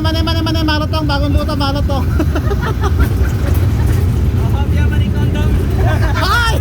Mane maratong, bagong luto maratong. Ay!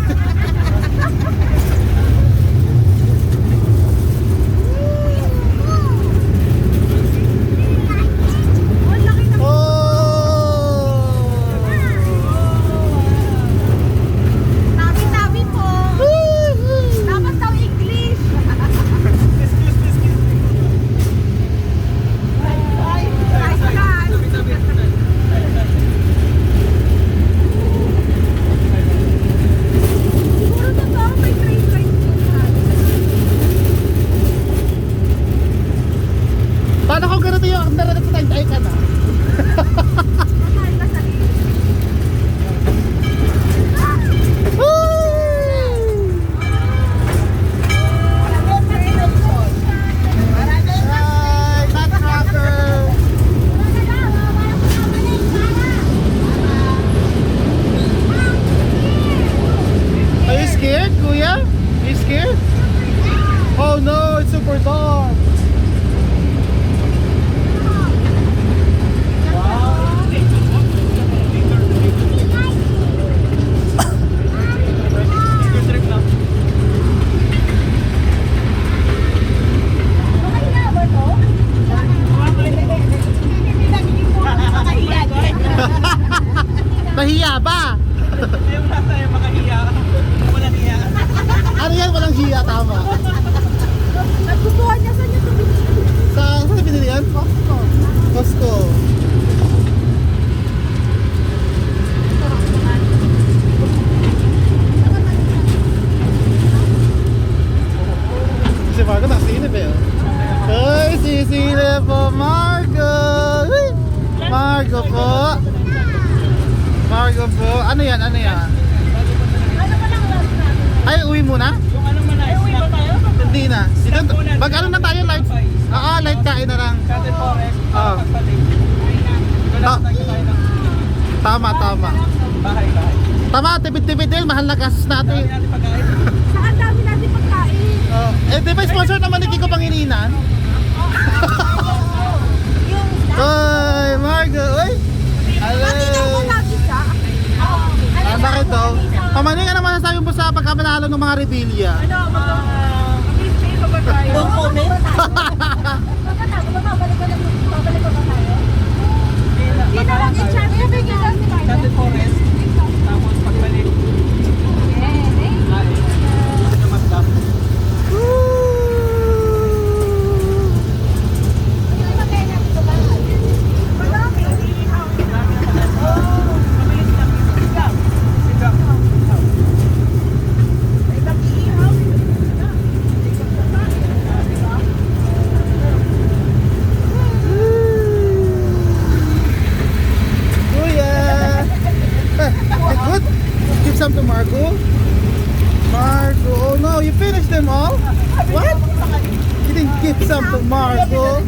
Paano kung ganito yung nararat sa tayo ka na? Are you scared, Kuya? Are you scared? Oh no, it's super dark. Nahiya ba? Yung nasa yung makahiya. Walang hiya. Ano yan? Walang hiya, tama. Nagkukuha niya sa niya ito. Saan sa binili yan? Costco. Costco. Si Margo nakasilip eh. Ay, sisilip po Margo. Uy! Margo po. Margo po. Ano yan? Ano yan? Ano ba lang last natin? Ay, uwi muna? Yung ano man na, Uwi ba tayo? Hindi na. Dito, mag ano na tayo, light? Light kain na lang. Cotton Forest, Oo. pagpating. Doon Ah. lang tayo ng Tama. bahay. Tama, tipid-tipid din. Mahal na gastos Dami natin. natin pagkain. Saan dami natin pagkain? Di ba sponsor naman ni Kiko Pangilinan? Yung Ay, Margo. Uy! Nakita ko Hello! lagi siya. Bakit daw? Pamanin ka naman sasabi mo sa pagkamanalo ng mga rebellia. Ano, mag-stay pa ba tayo? Don't comment. Babalik ko ba tayo? Hindi na lang i-chat. Cotton Forest, tapos pagbalik. Namat ka. Kuya! Good? Give some to Margo. Margo, oh no, you finished them all? What? You didn't give some to Margo.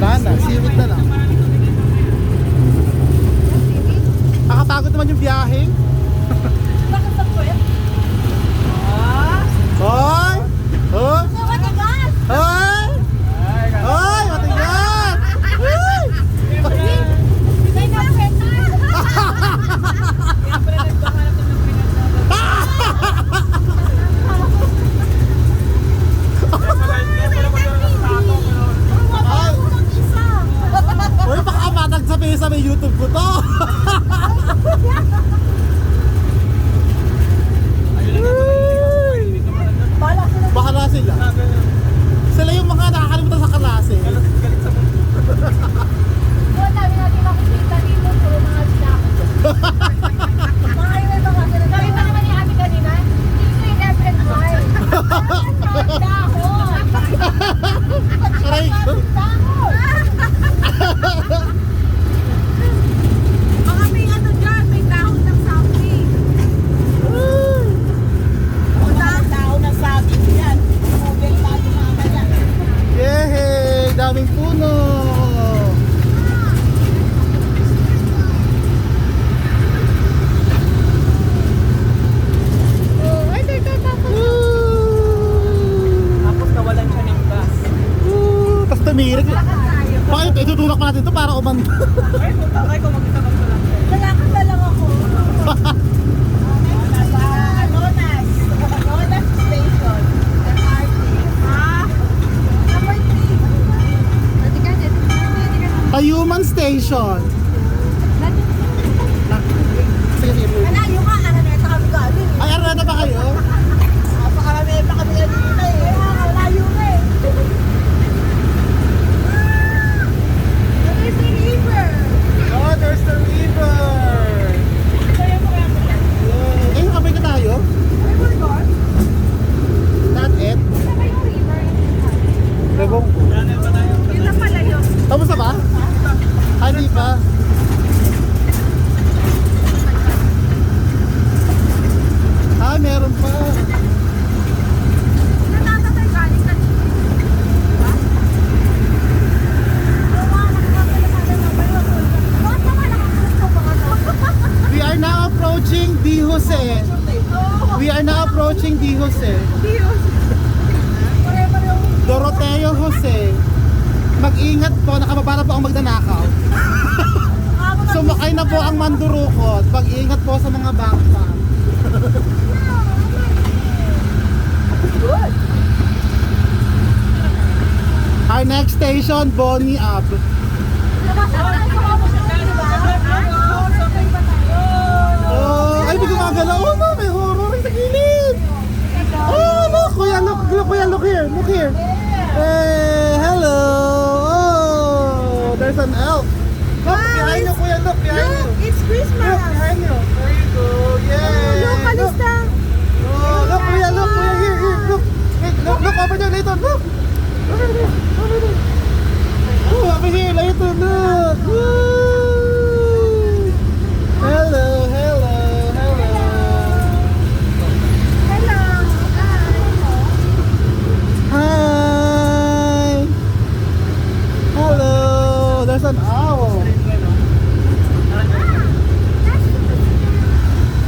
Sana, sirit na lang. Nakapagod naman yung biyahe. Bakit sa puwet? Hoy! Oh! Matigas! Hoy! Hoy! Matigas! Uy! May na-puwet na! Uy, baka matag sa may YouTube ko to. Bahala sila. Sila yung mga nakakalimutan sa klase. Galit sa mundo. Doon dami natin makikita dito. Puro mga sinakot. Mga iba ba kasi nakita naman ni Ate kanina? Dito yung left and right. Dahon! Aray ko. Dahon! Baka may ano dyan, may dahon ng something. Dahon ng something yan. Google tayo mamaya. Yehey! Daming puno. Tapos nawalan siya ng gas. Woo! tumirik. Lakad tayo. Bakit itutulak pa natin to para umanda? Ay, punta kayo kung mag-isa ka lang. Lalakad na lang ako. Nasa Anonas. Anonas Station. MRT. Number 3. Pwede ka dyan. Tayuman Station. Sige, sige. Malayo ka. Araneta kami galing. Ay, Arana ba kayo? Napaka-araneta kami galing dito eh. Malayo ka eh. There's the river. Oh, there's the river. Kaya mo kaya mo yan. Eh, nakabay na tayo? River doon? Not it. Ano ba yung river? Lebong. Ano ba tayo? Yun na pala yun. Tapos na ba? Ah, di pa. Ah, meron pa. Natatatay galing na dito. Diba? Oo nga, nakakalaman na ba yun? Bakit naman nakakagusto ba ano? We are now approaching Di Jose. Oo. We are now approaching Di Jose. Diyos. Pare-pare yung Doroteo Jose. Mag-ingat po, nakababa na po ang magnanakaw. Sumakay na po ang mandurukot. Mag-ingat po sa mga backpack. Good. Our next station, Bonnie Ab. Oh, ay, may gumagalaw. Oh, no, may horror sa gilid. Oh, look, kuya, look here. Look here. Hey, hello. Oh, there's an elf. Look, behind you, kuya, look, behind you. It's Look, Christmas. behind you. There you go. Yeah. Look, kalista. Oh, look, kuya, here, look. Wait, look, over there, Layton, look. Over there. Oh, over here, Layton, look. Woo. Hello. Hello. Hi. Hello. There's an owl.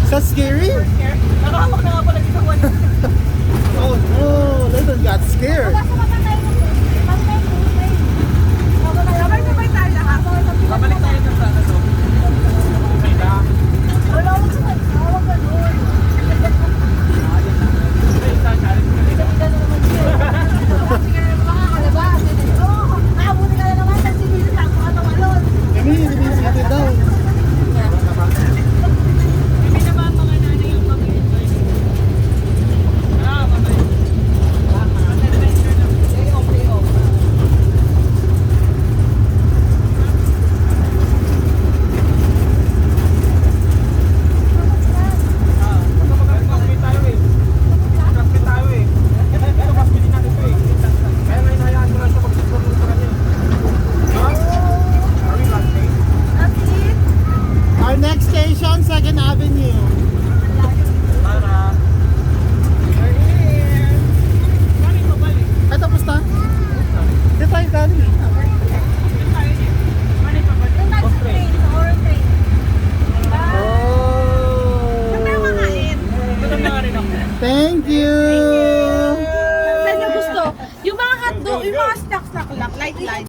Is that scary? Nakahamak na nga pala dito. Oh no, Layton got scared. Babalik tayo dun sa ano. May dam. May isa, challenge ka rin. Sige daw. Hindi naman mga nanay yung mag-enjoy. Patay. Adventure lang. Day off. Mag-classmate tayo eh. Mag-classmate tayo eh. Pero classmate din natin ito eh. Kaya ngayon hayaan ko lang siya mag-explore ng sa kanya. Ha? Are we classmates? Our next station, 2nd Avenue. Para. We're here. Kani pa ba eh? Ay, tapos na? Di tayo galing. Kani pa ba? Oh. Gutom na nga rin ako. Thank you. Saan niyo gusto? Yung mga hotdog, yung mga snacks na light.